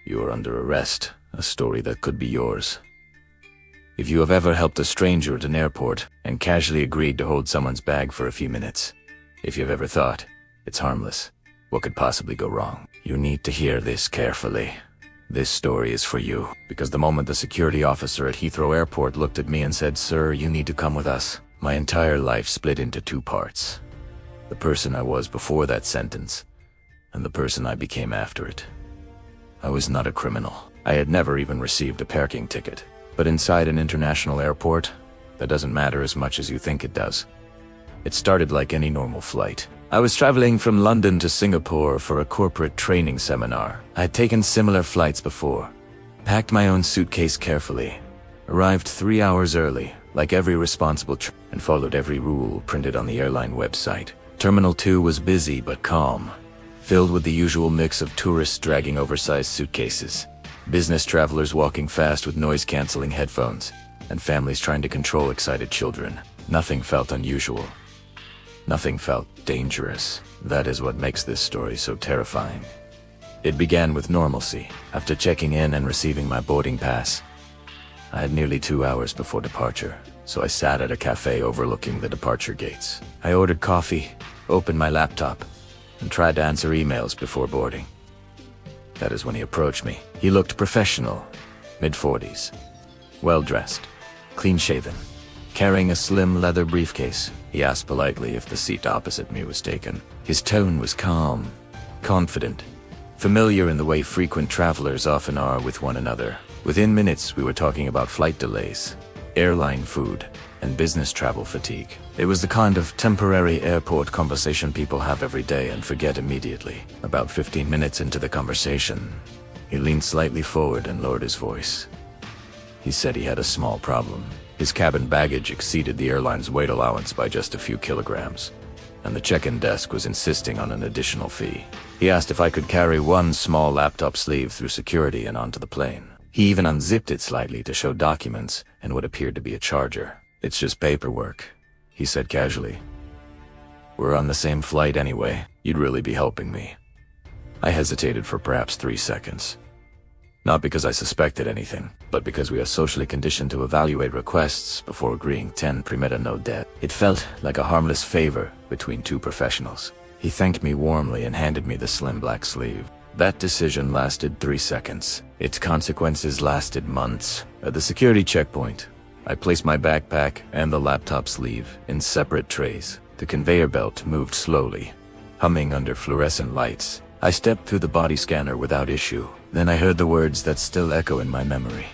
You are under arrest, a story that could be yours. If you have ever helped a stranger at an airport and casually agreed to hold someone's bag for a few minutes, if you've ever thought, it's harmless, what could possibly go wrong? You need to hear this carefully. This story is for you, because the moment the security officer at Heathrow Airport looked at me and said, "Sir, you need to come with us," my entire life split into two parts. The person I was before that sentence, and the person I became after it. I was not a criminal. I had never even received a parking ticket. But inside an international airport, that doesn't matter as much as you think it does. It started like any normal flight. I was traveling from London to Singapore for a corporate training seminar. I had taken similar flights before, packed my own suitcase carefully, arrived 3 hours early, like every responsible and followed every rule printed on the airline website. Terminal 2 was busy but calm, filled with the usual mix of tourists dragging oversized suitcases, business travelers walking fast with noise-canceling headphones, and families trying to control excited children. Nothing felt unusual. Nothing felt dangerous. That is what makes this story so terrifying. It began with normalcy. After checking in and receiving my boarding pass, I had nearly 2 hours before departure, so I sat at a cafe overlooking the departure gates. I ordered coffee, opened my laptop, and tried to answer emails before boarding. That is when he approached me. He looked professional, mid-40s, well-dressed, clean-shaven, carrying a slim leather briefcase. He asked politely if the seat opposite me was taken. His tone was calm, confident, familiar in the way frequent travelers often are with one another. Within minutes, we were talking about flight delays, airline food, and business travel fatigue. It was the kind of temporary airport conversation people have every day and forget immediately. About 15 minutes into the conversation, he leaned slightly forward and lowered his voice. He said he had a small problem. His cabin baggage exceeded the airline's weight allowance by just a few kilograms, and the check-in desk was insisting on an additional fee. He asked if I could carry one small laptop sleeve through security and onto the plane. He even unzipped it slightly to show documents and what appeared to be a charger. "It's just paperwork," he said casually. "We're on the same flight anyway. You'd really be helping me." I hesitated for perhaps 3 seconds. Not because I suspected anything, but because we are socially conditioned to evaluate requests before agreeing 10 premeta no debt. It felt like a harmless favor between two professionals. He thanked me warmly and handed me the slim black sleeve. That decision lasted 3 seconds. Its consequences lasted months. At the security checkpoint, I placed my backpack and the laptop sleeve in separate trays. The conveyor belt moved slowly, humming under fluorescent lights. I stepped through the body scanner without issue. Then I heard the words that still echo in my memory.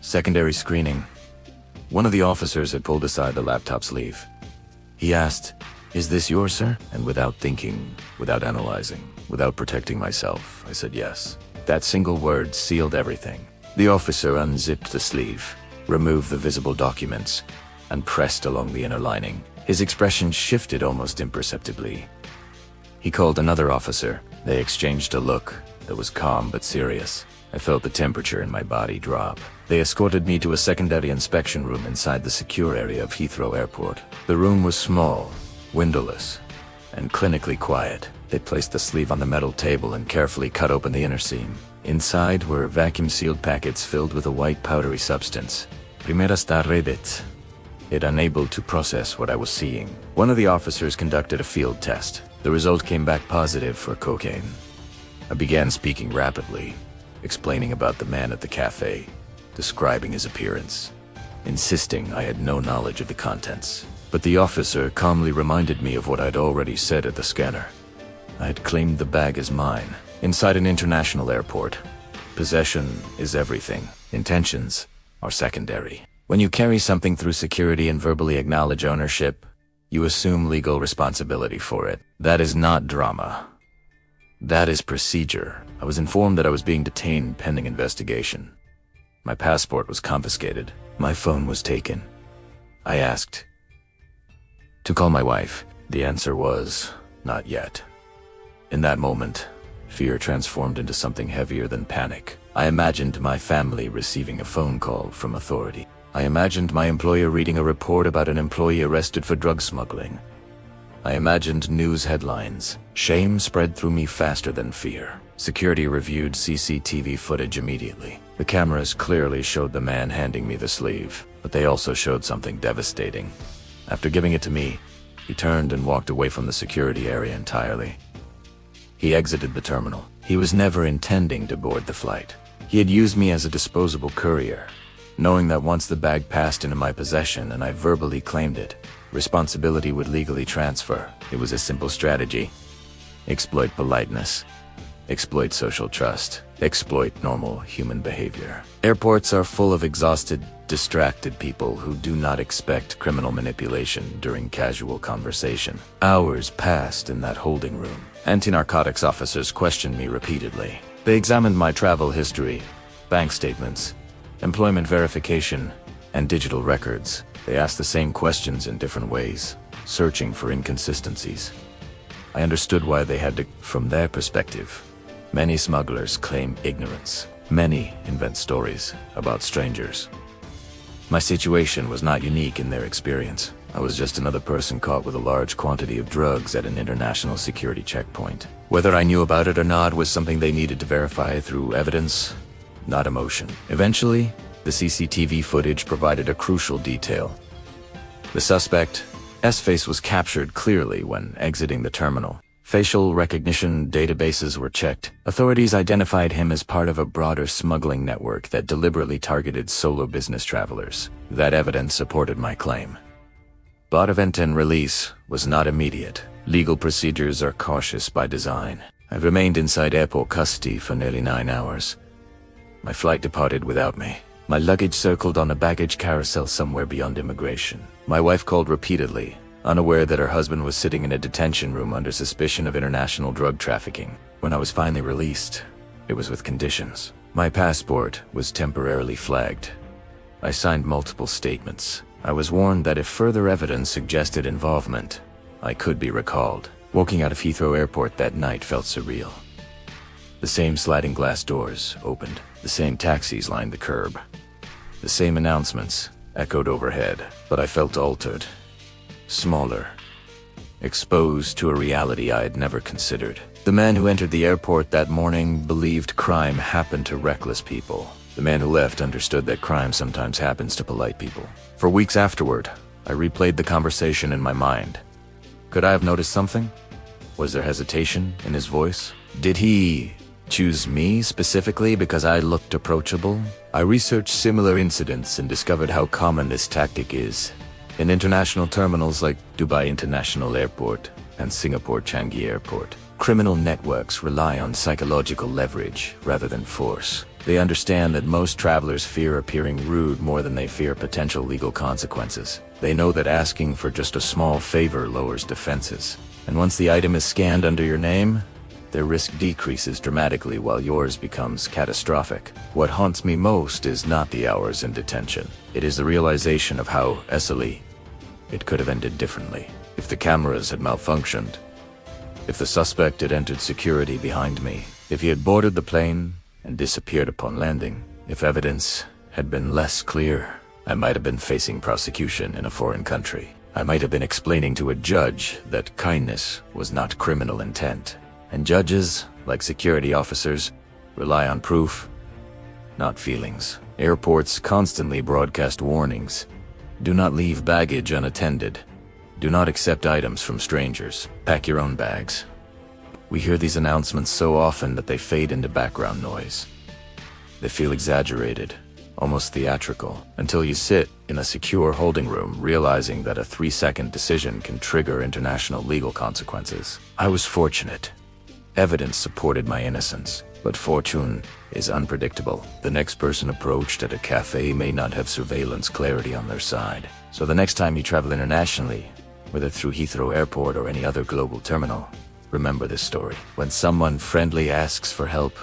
Secondary screening. One of the officers had pulled aside the laptop sleeve. He asked, "Is this yours, sir?" And without thinking, without analyzing, without protecting myself, I said yes. That single word sealed everything. The officer unzipped the sleeve, removed the visible documents, and pressed along the inner lining. His expression shifted almost imperceptibly. He called another officer. They exchanged a look that was calm but serious. I felt the temperature in my body drop. They escorted me to a secondary inspection room inside the secure area of Heathrow Airport. The room was small, windowless, and clinically quiet. They placed the sleeve on the metal table and carefully cut open the inner seam. Inside were vacuum-sealed packets filled with a white powdery substance. Primera está redet. It unable to process what I was seeing. One of the officers conducted a field test. The result came back positive for cocaine. I began speaking rapidly, explaining about the man at the cafe, describing his appearance, insisting I had no knowledge of the contents. But the officer calmly reminded me of what I'd already said at the scanner. I had claimed the bag as mine. Inside an international airport, possession is everything. Intentions are secondary. When you carry something through security and verbally acknowledge ownership, you assume legal responsibility for it. That is not drama. That is procedure. I was informed that I was being detained pending investigation. My passport was confiscated. My phone was taken. I asked to call my wife. The answer was, not yet. In that moment, fear transformed into something heavier than panic. I imagined my family receiving a phone call from authority. I imagined my employer reading a report about an employee arrested for drug smuggling. I imagined news headlines. Shame spread through me faster than fear. Security reviewed CCTV footage immediately. The cameras clearly showed the man handing me the sleeve, but they also showed something devastating. After giving it to me, he turned and walked away from the security area entirely. He exited the terminal. He was never intending to board the flight. He had used me as a disposable courier, knowing that once the bag passed into my possession and I verbally claimed it, responsibility would legally transfer. It was a simple strategy. Exploit politeness. Exploit social trust. Exploit normal human behavior. Airports are full of exhausted, distracted people who do not expect criminal manipulation during casual conversation. Hours passed in that holding room. Anti-Narcotics officers questioned me repeatedly. They examined my travel history, bank statements, employment verification, and digital records. They asked the same questions in different ways, searching for inconsistencies. I understood why they had to. From their perspective, many smugglers claim ignorance. Many invent stories about strangers. My situation was not unique in their experience. I was just another person caught with a large quantity of drugs at an international security checkpoint. Whether I knew about it or not was something they needed to verify through evidence, not emotion. Eventually, the CCTV footage provided a crucial detail. The suspect's face was captured clearly when exiting the terminal. Facial recognition databases were checked. Authorities identified him as part of a broader smuggling network that deliberately targeted solo business travelers. That evidence supported my claim. But event and release was not immediate. Legal procedures are cautious by design. I've remained inside airport custody for nearly 9 hours. My flight departed without me. My luggage circled on a baggage carousel somewhere beyond immigration. My wife called repeatedly, unaware that her husband was sitting in a detention room under suspicion of international drug trafficking. When I was finally released, it was with conditions. My passport was temporarily flagged. I signed multiple statements. I was warned that if further evidence suggested involvement, I could be recalled. Walking out of Heathrow Airport that night felt surreal. The same sliding glass doors opened. The same taxis lined the curb. The same announcements echoed overhead, but I felt altered. Smaller. Exposed to a reality I had never considered. The man who entered the airport that morning believed crime happened to reckless people. The man who left understood that crime sometimes happens to polite people. For weeks afterward, I replayed the conversation in my mind. Could I have noticed something? Was there hesitation in his voice? Did he choose me specifically because I looked approachable? I researched similar incidents and discovered how common this tactic is. In international terminals like Dubai International Airport and Singapore Changi Airport, criminal networks rely on psychological leverage rather than force. They understand that most travelers fear appearing rude more than they fear potential legal consequences. They know that asking for just a small favor lowers defenses. And once the item is scanned under your name, their risk decreases dramatically while yours becomes catastrophic. What haunts me most is not the hours in detention. It is the realization of how easily it could have ended differently. If the cameras had malfunctioned, if the suspect had entered security behind me, if he had boarded the plane and disappeared upon landing, if evidence had been less clear, I might have been facing prosecution in a foreign country. I might have been explaining to a judge that kindness was not criminal intent. And judges, like security officers, rely on proof, not feelings. Airports constantly broadcast warnings. Do not leave baggage unattended. Do not accept items from strangers. Pack your own bags. We hear these announcements so often that they fade into background noise. They feel exaggerated, almost theatrical, until you sit in a secure holding room realizing that a 3-second decision can trigger international legal consequences. I was fortunate. Evidence supported my innocence, but fortune is unpredictable. The next person approached at a cafe may not have surveillance clarity on their side. So the next time you travel internationally, whether through Heathrow Airport or any other global terminal, remember this story. When someone friendly asks for help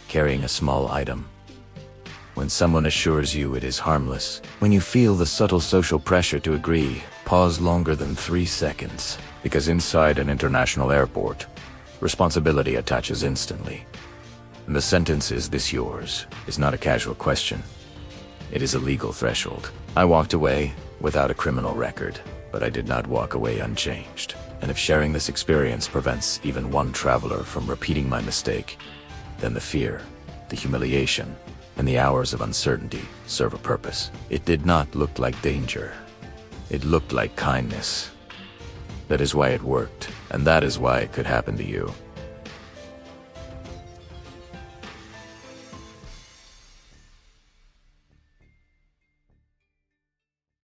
carrying a small item, when someone assures you it is harmless, when you feel the subtle social pressure to agree, pause longer than 3 seconds. Because inside an international airport, responsibility attaches instantly. And the sentence "is this yours?" is not a casual question. It is a legal threshold. I walked away without a criminal record, but I did not walk away unchanged. And if sharing this experience prevents even one traveler from repeating my mistake, then the fear, the humiliation, and the hours of uncertainty serve a purpose. It did not look like danger. It looked like kindness. That is why it worked, and that is why it could happen to you.